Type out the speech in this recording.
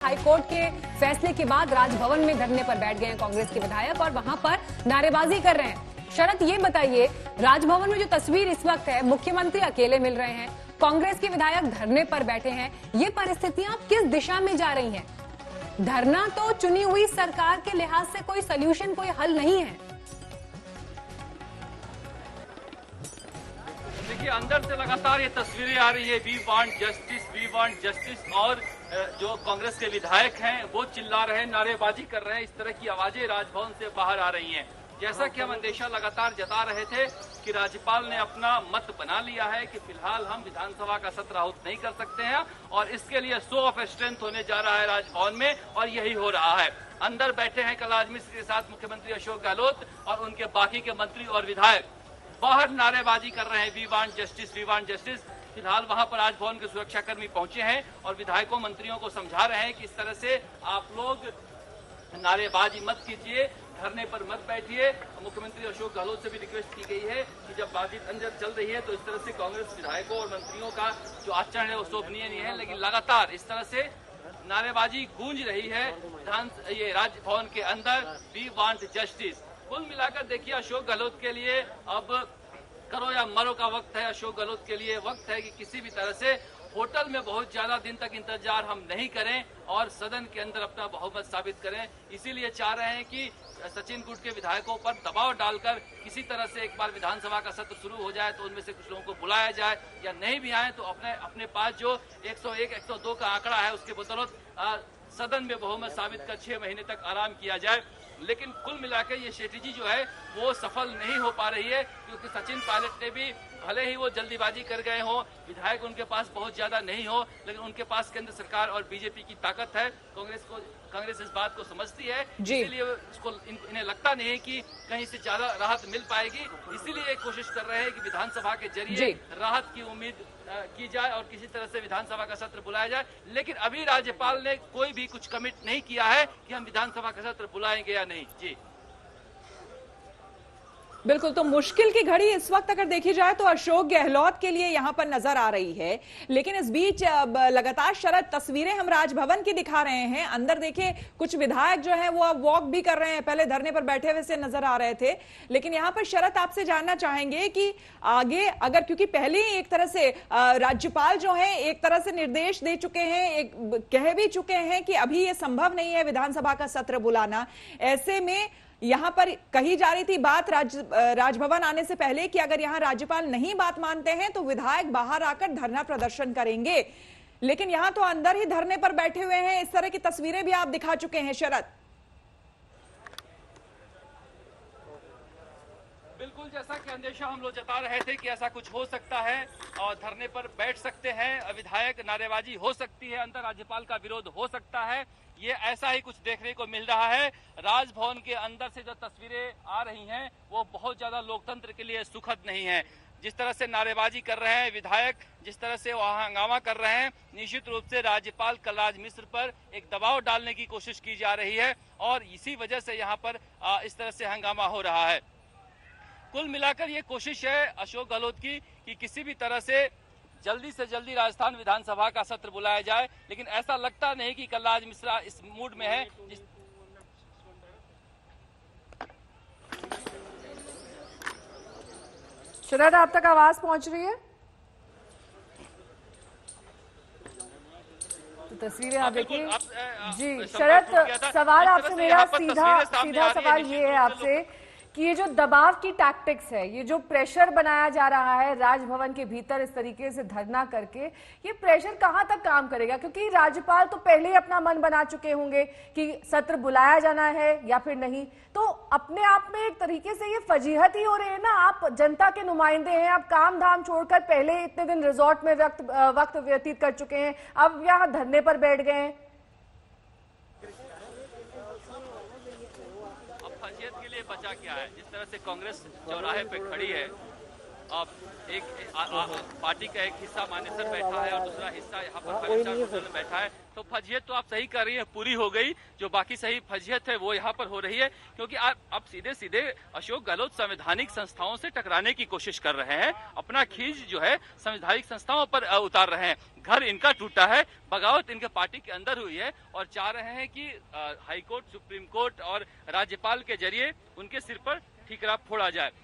High court के फैसले के बाद राजभवन में धरने पर बैठ गए हैं कांग्रेस के विधायक और वहां पर नारेबाजी कर रहे हैं। शरद, ये बताइए, राजभवन में जो तस्वीर इस वक्त है, मुख्यमंत्री अकेले मिल रहे हैं, कांग्रेस के विधायक धरने पर बैठे हैं, ये परिस्थितियां किस दिशा में जा रही हैं? धरना तो चुनी हुई सरकार के लिहाज से कोई सोल्यूशन, कोई हल नहीं है। देखिए, अंदर से लगातार ये तस्वीरें आ रही है, वी वांट जस्टिस, और जो कांग्रेस के विधायक हैं वो चिल्ला रहे हैं, नारेबाजी कर रहे हैं। इस तरह की आवाजें राजभवन से बाहर आ रही हैं। जैसा कि हम अंदेशा लगातार जता रहे थे कि राज्यपाल ने अपना मत बना लिया है कि फिलहाल हम विधानसभा का सत्र आहूत नहीं कर सकते हैं और इसके लिए शो ऑफ स्ट्रेंथ होने जा रहा है राजभवन में, और यही हो रहा है। अंदर बैठे हैं कलराज मिश्र के साथ मुख्यमंत्री अशोक गहलोत और उनके बाकी के मंत्री और विधायक। बाहर नारेबाजी कर रहे हैं, वी वांट जस्टिस। फिलहाल वहां पर राजभवन के सुरक्षाकर्मी पहुंचे हैं और विधायकों मंत्रियों को समझा रहे हैं कि इस तरह से आप लोग नारेबाजी मत कीजिए, धरने पर मत बैठिए। मुख्यमंत्री अशोक गहलोत से भी रिक्वेस्ट की गई है कि जब बातचीत अंदर चल रही है तो इस तरह से कांग्रेस विधायकों और मंत्रियों का जो आचरण है वो शोभनीय नहीं है। लेकिन लगातार इस तरह से नारेबाजी गूंज रही है ये राजभवन के अंदर, वी वांट जस्टिस। कुल मिलाकर देखिए, अशोक गहलोत के लिए अब करो या मरो का वक्त है। अशोक गहलोत के लिए वक्त है कि किसी भी तरह से होटल में बहुत ज्यादा दिन तक इंतजार हम नहीं करें और सदन के अंदर अपना बहुमत साबित करें। इसीलिए चाह रहे हैं कि सचिन गुट के विधायकों पर दबाव डालकर किसी तरह से एक बार विधानसभा का सत्र शुरू हो जाए तो उनमें से कुछ लोगों को बुलाया जाए, या नहीं भी आए तो अपने पास जो 101, 102 का आंकड़ा है उसके बदौलत सदन में बहुमत साबित कर 6 महीने तक आराम किया जाए। लेकिन कुल मिलाकर ये स्ट्रेटेजी जो है वो सफल नहीं हो पा रही है, क्योंकि सचिन पायलट ने भी, भले ही वो जल्दीबाजी कर गए हो, विधायक उनके पास बहुत ज्यादा नहीं हो, लेकिन उनके पास केंद्र सरकार और बीजेपी की ताकत है। कांग्रेस इस बात को समझती है, इसीलिए इन्हें लगता नहीं है कि कहीं से ज्यादा राहत मिल पाएगी। इसीलिए ये कोशिश कर रहे हैं कि विधानसभा के जरिए राहत की उम्मीद की जाए और किसी तरह से विधानसभा का सत्र बुलाया जाए। लेकिन अभी राज्यपाल ने कोई भी कुछ कमिट नहीं किया है कि हम विधानसभा का सत्र बुलाएंगे या नहीं। जी बिल्कुल, तो मुश्किल की घड़ी इस वक्त अगर देखी जाए तो अशोक गहलोत के लिए यहां पर नजर आ रही है। लेकिन इस बीच लगातार शरद तस्वीरें हम राजभवन की दिखा रहे हैं। अंदर देखिए, कुछ विधायक जो हैं वो अब वॉक भी कर रहे हैं, पहले धरने पर बैठे हुए से नजर आ रहे थे। लेकिन यहां पर शरद आपसे जानना चाहेंगे कि आगे अगर, क्योंकि पहले ही एक तरह से राज्यपाल जो है एक तरह से निर्देश दे चुके हैं, कह भी चुके हैं कि अभी ये संभव नहीं है विधानसभा का सत्र बुलाना, ऐसे में यहां पर कही जा रही थी बात राजभवन आने से पहले कि अगर यहां राज्यपाल नहीं बात मानते हैं तो विधायक बाहर आकर धरना प्रदर्शन करेंगे। लेकिन यहां तो अंदर ही धरने पर बैठे हुए हैं। इस तरह की तस्वीरें भी आप दिखा चुके हैं शरद। बिल्कुल, जैसा कि अंदेशा हम लोग जता रहे थे कि ऐसा कुछ हो सकता है और धरने पर बैठ सकते हैं विधायक, नारेबाजी हो सकती है, अंदर राज्यपाल का विरोध हो सकता है। ये ऐसा ही कुछ देखने को मिल रहा है। राजभवन के अंदर से जो तस्वीरें आ रही हैं वो बहुत ज्यादा लोकतंत्र के लिए सुखद नहीं है। जिस तरह से नारेबाजी कर रहे हैं विधायक, जिस तरह से वहां हंगामा कर रहे हैं, निश्चित रूप से राज्यपाल कलराज मिश्र पर एक दबाव डालने की कोशिश की जा रही है और इसी वजह से यहाँ पर इस तरह से हंगामा हो रहा है। कुल मिलाकर ये कोशिश है अशोक गहलोत की कि किसी भी तरह से जल्दी राजस्थान विधानसभा का सत्र बुलाया जाए, लेकिन ऐसा लगता नहीं कि कलराज मिश्रा इस मूड में है। शरद, आप तक आवाज पहुंच रही है? तो तस्वीरें आप देखिए। जी शरद, सवाल आपसे मेरा सीधा सवाल ये है आपसे कि ये जो दबाव की टैक्टिक्स है, ये जो प्रेशर बनाया जा रहा है राजभवन के भीतर इस तरीके से धरना करके, ये प्रेशर कहां तक काम करेगा? क्योंकि राज्यपाल तो पहले ही अपना मन बना चुके होंगे कि सत्र बुलाया जाना है या फिर नहीं। तो अपने आप में एक तरीके से ये फजीहत ही हो रही है ना। आप जनता के नुमाइंदे हैं, आप काम धाम छोड़कर पहले इतने दिन रिजॉर्ट में वक्त व्यतीत कर चुके हैं, अब यहाँ धरने पर बैठ गए हैं। बचा क्या है? जिस तरह से कांग्रेस चौराहे पे खड़ी है, अब एक पार्टी का एक हिस्सा मानेसर बैठा है और दूसरा हिस्सा यहाँ पर बैठा है। तो फजीहत तो आप सही कर रही है, पूरी हो गई। जो बाकी सही फजीहत है वो यहाँ पर हो रही है, क्योंकि आप सीधे सीधे अशोक गहलोत संवैधानिक संस्थाओं से टकराने की कोशिश कर रहे हैं, अपना खींच जो है संवैधानिक संस्थाओं पर उतार रहे हैं। घर इनका टूटा है, बगावत इनके पार्टी के अंदर हुई है और चाह रहे हैं कि हाईकोर्ट, सुप्रीम कोर्ट और राज्यपाल के जरिए उनके सिर पर ठीकरा फोड़ा जाए।